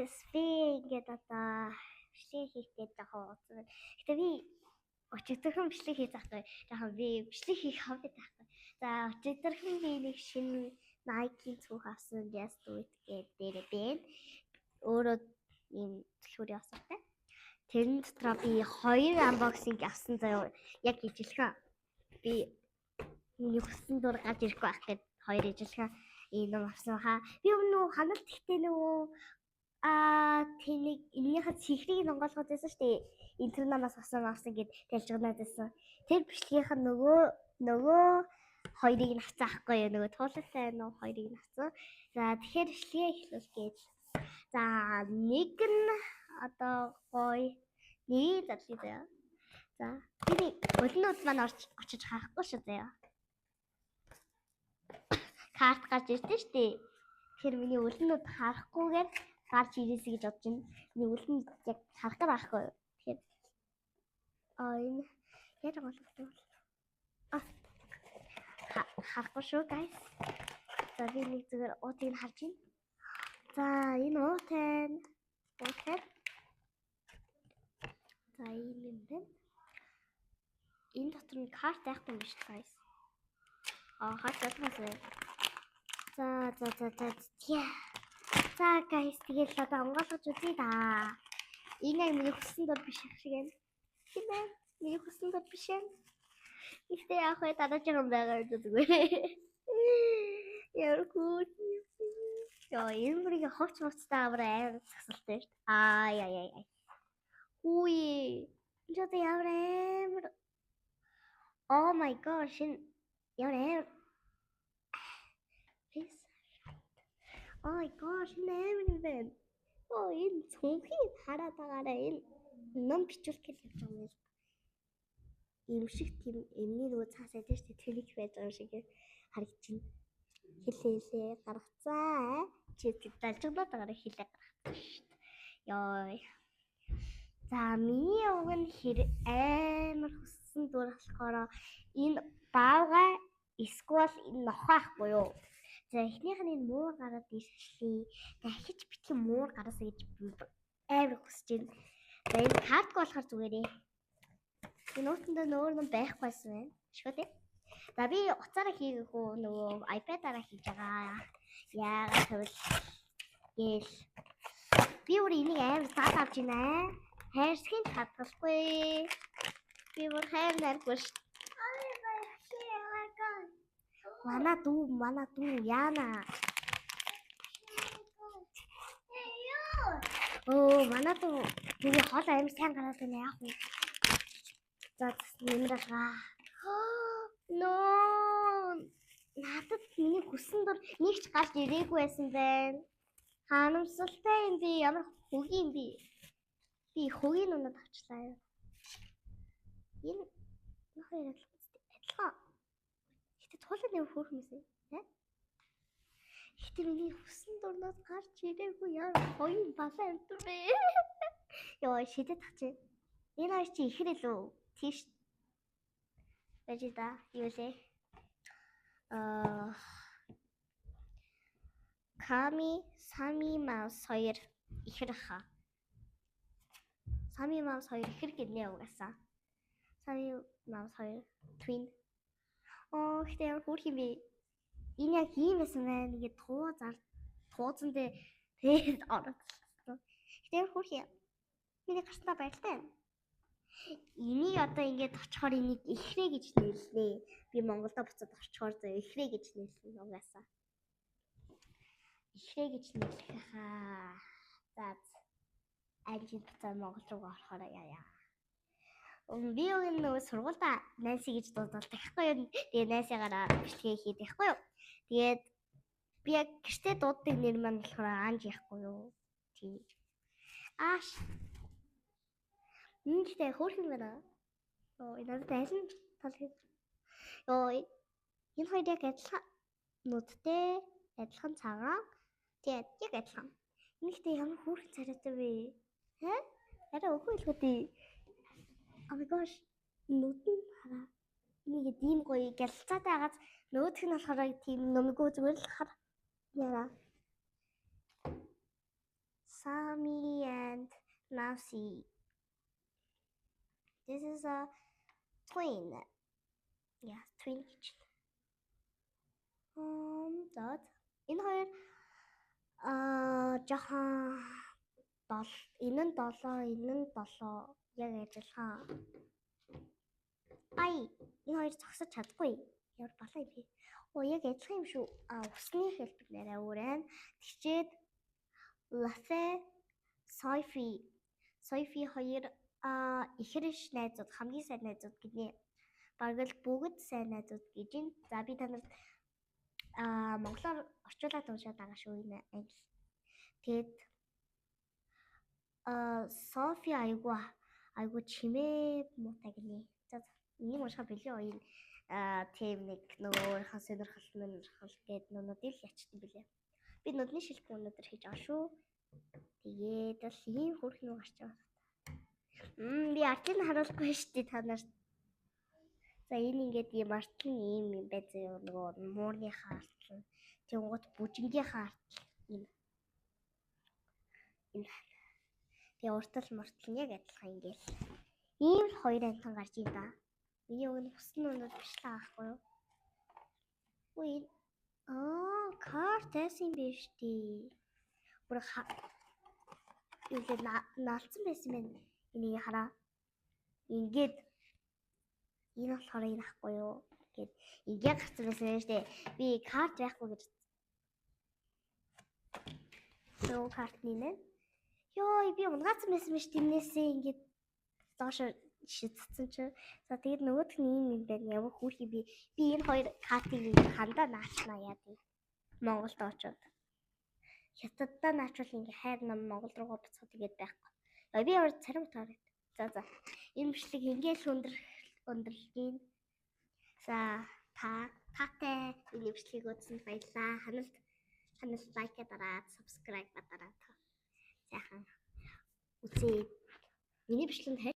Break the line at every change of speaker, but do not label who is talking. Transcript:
guys, би ингээд одоо бичлэг хийх гээд байгаа. Гэтэ би өчигдөрхөн бичлэг хийж байгаа. Тэгэхээр би бичлэг хийх хавьд байхгүй. За өчигдөрхөн би нэг шинэ Nike цүх авсан Just Do It гэдэг дээр өөрөө ийм төлхөр явсантай. Тэрэн дотроо би 2 unboxing авсан заяа. Яг ижилхэн. Би миний хүссэн дур гарч ирэхгүй байх гээд 2 ижилхэн ийм авсан хаа. Би өмнө ханалт ихтэй нөгөө тэнийг энийхээ цэхрийг онгойлгоод байсан шүү дээ. Интернамаас авсан гэд тэлж гэнаад байсан. Тэр бичлэгийнх нь нөгөө хоёрыг нь авцаахгүй юу? Нөгөө туулалтай нөгөө хоёрыг нь авсан. За тэгэхээр бичлэгээ эхлүүл гэж. За нэг нь одоо гоё нэг задлаа заяа. За би өлнүүд маань очиж харахгүй шүү заяа. Карт гарч ирсэн шүү дээ. Тэгэхээр миний өлнүүд харахгүйгээр гарч ирээсэй гэж бодож байна. Миний өлнөд яг харах гэх байхгүй юу? Тэгэхээр энэ яаж голтой бол харахгүй шүү guys. За би нэг зүгээр уутыг нь харж байна. За энэ уутай. За энэ байна. Энэ дотор нь карт байхгүй юм биш guys. Хатаас. За guys тэгээд одоо онгойлгож үзье да. Энэ яг миний хүссэн дор биш шиг юм. Тийм ээ. Миний хүссэн дор биш юм. Ихтэй яах вэ? Дараач юм байгаа зүгээр. Яргүй. Яа, энэ бүрийг ховч моцтой авраа засалтай шүү дээ. Яа. Үе. Жод явраа. Oh my gosh. Явраа. Oh my gosh, нэмэн. Энэ цонхыг хараад байгаараа энэ ном бичүүлэх гэж явж байгаа юм. Ийм шиг тийм эмний нөгөө цаас байдаг шүү дээ. Тэрийг байж байгаа шиг харагдаж байна. Хэлээ гаргацаа. Чи далжглаад байгаараа хэлээ гаргацаа шүү дээ. Йой. За миний уг нь амар хүссэн дур болохоор энэ баавга эсвэл энэ нохоахгүй юу? За эхнийх нь энэ муур гараад ирчихлээ. Дахиж битгий муур гараасаа гэж амар хүсэж байна. За энэ карт болохоор зүгээрээ. Энэ уутанда нөөр нь байхгүйсэн байна. Шгүй дээ. За би уцаараа хийгээгүй нөгөө iPad-аараа хийж байгаа. Яагаад гэвэл гээл би өөр энийг амар саад авч байна. Хайрсхийн хадгалгүй. Би өөр хайр наргүй ш. Мана дүү яана. Мана дүү хол аим сайн гараад байна яах вэ? За нэмрага. Ноо. Надад миний хүссэн дор нэг ч гарч ирээгүй байсан байна. Харамсалтай юм би ямар хөгийн юм би. Би хөгийн унаад авчлаа юу. Энэ хоёр адилхан. Туулаад нэг хөөрхмөсөө. Гэтэ миний хүссэн дурнаас гарч ирээгүй яа хоёр балаа амтэр бэ. Йоо шидэт тачи. Энэ хоёр чи ихрээ лөө. Тийш. Бажида юу лээ? Сами Маус 2 ихэр хаа. Сами Маус 2 ихэр гинэ угаасаа. Сами Маус 2 twin. Гэтээ ямар хөөрх юм бэ? Энэ яг ийм байсан байна. Ингээд туузан дээр тэгээд ороод. Гэтээ ямар хөөрх юм. Миний гарснаа баяртай. Энийг одоо ингээд очихоор энийг ихрээ гэж нээлээ. Би Монголдо буцаад очихоор зөө ихрээ гэж нээлсэн угаасаа. Ихрээ гэж нээлэх хаа. За альжид буцаад Монгол руу орохоор яа. Би яг нөгөө сургуультай найсаа гэж дуудвал тэгэхгүй юу. Тэгээ найсаагаараа бичлэгээ хийх тэгэхгүй юу. Тэгээд би яг гэртээ дууддаг нэр маань болохоор анж яахгүй юу. Тийм. Нэмэлтэй хөөрх юм байна. Энэ надад айлын тал хэд. Энэ хоёр яг адилхан нүдтэй, адилхан цагаан. Тэгээд яг адилхан. Энэхтэй ямар хөөрх царайтай вэ? Арай өөхгүй л хөдөө. Oh my gosh. Нүд нь хараа. Нэг ийм гоё гэлцаатай агаад нөгөөх нь болохоор тийм нөмгөө зүгээр л хар. Яа. Сами now see. This is a twin. Yeah, twin kitchen. За энэ хоёр жоохон энэ нь 7, энэ нь 7 яг адилхан. Ай, энэ хоёр зогсож чадахгүй. Ямар балаа юм бэ? Яг адилхан юм шүү. Усны хэлбэр нэрээ өөр байна. Тэгчээд Лафе, Софи хоёр ихэрш найзууд, хамгийн сайн найзууд гинэ. Бараг л бүгд сайн найзууд гэж байна. За би танарт монголоор орчуулад уншаад байгаа шүү энэ англи. Тэгээд Софи айгу чимээ муутай гинэ. За энийг уншихаа билээ энэ тийм нэг нөгөөрийнхөө сонирхол гээд нүнүүдийг л ячсан билээ. Би нүдний шилхэн өнөдөр хийж байгаа шүү. Тэгээд л ийм хөрхнөө гарч байгаа. Би артлыг харуулахгүй шүү дээ та нарт. За энэ ингээд ийм артлын ийм юм байц юу нөгөө муурныхаа артлан. Тэнгуут бүжингийнхаа артлан энэ. Тэгээ уртал мортол яг адилхан ингээл. Ийм л хоёр антан гарч ийн да. Миний өгн усны өнөд биш л аахгүй юу? Үй. Карт эсэм биш дээ. Бүр юу наалцсан байсан байна. Энийг хараа. Ингээд энэ болохоор энэ ахгүй юу? Гэт ингээд гарсан байсан юм шүү дээ. Би карт байхгүй гэж. Нөө карт нэ. Йой, би унгаацсан байсан биш тэрнээсээ ингээд доош шидсэн чи. За тэгээд нөгөөх нь ийм юм байна. Ямар хүүхий би энэ хоёр картыг хандаа наачнаа яа тий. Монголд очоод. Хятаддаа наачвал ингээ хайр нам Монгол руугаа буцаад тэгээд байхгүй. Би ямар царим таард. За. Энэ бичлэг ингээл өндөрлөгийн. За таатай энэ бичлэгийг үзсэнд баярлалаа. Ханал лайк дараад, subscribe дараад. Сайхан үзээ. Миний бичлэгэнд